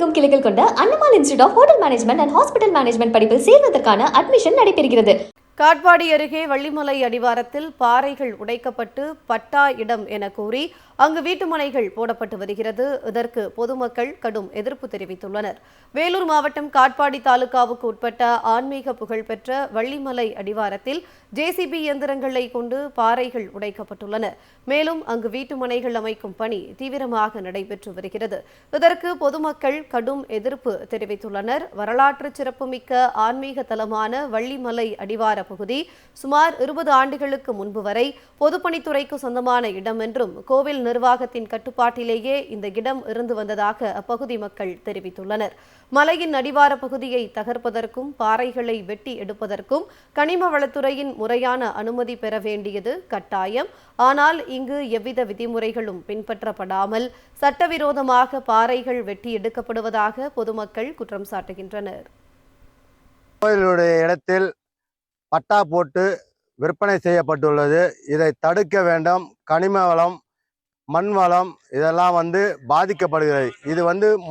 தமிழகமெங்கும் கிளைகள் கொண்ட Annamal institute of hotel management and hospital management படிப்பில் சேர்வதற்கான அட்மிஷன் நடைபெறுகிறது. காட்பாடி அருகே வள்ளிமலை அடிவாரத்தில் பாறைகள் உடைக்கப்பட்டு பட்டா இடம் என கூறி அங்கு வீட்டுமனைகள் போடப்பட்டு வருகிறது. இதற்கு பொதுமக்கள் கடும் எதிர்ப்பு தெரிவித்துள்ளனர். வேலூர் மாவட்டம் காட்பாடி தாலுகாவுக்கு உட்பட்ட ஆன்மீக புகழ்பெற்ற வள்ளிமலை அடிவாரத்தில் ஜேசிபி இயந்திரங்களை கொண்டு பாறைகள் உடைக்கப்பட்டுள்ளன. மேலும் அங்கு வீட்டுமனைகள் அமைக்கும் பணி தீவிரமாக நடைபெற்று வருகிறது. இதற்கு பொதுமக்கள் கடும் எதிர்ப்பு தெரிவித்துள்ளனர். வரலாற்று சிறப்புமிக்க ஆன்மீக தலமான வள்ளிமலை அடிவார பகுதி சுமார் 20 ஆண்டுகளுக்கு முன்பு வரை பொதுப்பணித்துறைக்கு சொந்தமான இடம் என்றும் கோவில் நிர்வாகத்தின் கட்டுப்பாட்டிலேயே இந்த இடம் இருந்து வந்ததாக அப்பகுதி மக்கள் தெரிவித்துள்ளனர். மலையின் அடிவார பகுதியை தகர்ப்பதற்கும் பாறைகளை வெட்டி எடுப்பதற்கும் கனிம வளத்துறையின் முறையான அனுமதி பெற வேண்டியது கட்டாயம். ஆனால் இங்கு எவ்வித விதிமுறைகளும் பின்பற்றப்படாமல் சட்டவிரோதமாக பாறைகள் வெட்டி எடுக்கப்படுவதாக பொதுமக்கள் குற்றம் சாட்டுகின்றனர். கோயிலுடைய இடத்தில் பட்டா போட்டு விற்பனை செய்யப்பட்டுள்ளது. இதை தடுக்க வேண்டும். கனிம வளம், மண் வளம் இதெல்லாம் பாதிக்கப்படுகிறது. இது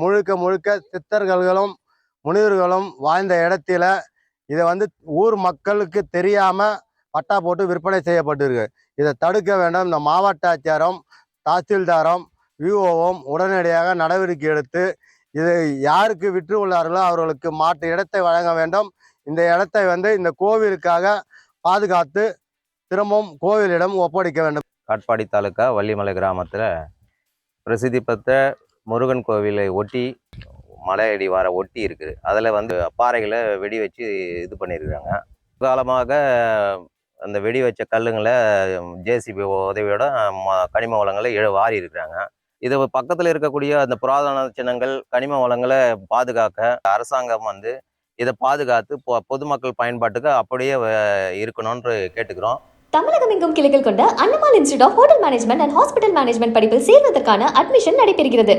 முழுக்க முழுக்க சித்தர்களும் முனிவர்களும் வாழ்ந்த இடத்துல இதை ஊர் மக்களுக்கு தெரியாம பட்டா போட்டு விற்பனை செய்யப்பட்டிருக்கு. இதை தடுக்க வேண்டும். இந்த மாவட்ட ஆட்சியரும் தாசில்தாரும் விஓவும் உடனடியாக நடவடிக்கை எடுத்து இதை யாருக்கு விற்று உள்ளார்களோ அவர்களுக்கு மாற்று இடத்தை வழங்க வேண்டும். இந்த இடத்தை இந்த கோவிலுக்காக பாதுகாத்து திரும்பவும் கோவிலிடம் ஒப்படைக்க வேண்டும். காட்பாடி தாலுக்கா வள்ளிமலை கிராமத்தில் பிரசித்தி பெற்ற முருகன் கோவிலை ஒட்டி மலையடி வார ஒட்டி இருக்குது. அதில் பாறைகளை வெடி வச்சு இது பண்ணியிருக்கிறாங்க. காலமாக அந்த வெடி வச்ச கல்லுங்களை ஜேசிபி உதவியோட கனிம வளங்களை வாரி இருக்கிறாங்க. இது பக்கத்தில் இருக்கக்கூடிய அந்த புராதன சின்னங்கள் கனிம வளங்களை பாதுகாக்க அரசாங்கம் இதை பாதுகாத்து பொதுமக்கள் பயன்பாட்டுக்கு அப்படியே இருக்கணும்னு கேட்டுக்கிறோம். தமிழகமெங்கும் கிளைகள் கொண்ட Annamal institute of hotel management and hospital management படிப்பில் சேர்வதற்கான அட்மிஷன் நடைபெறுகிறது.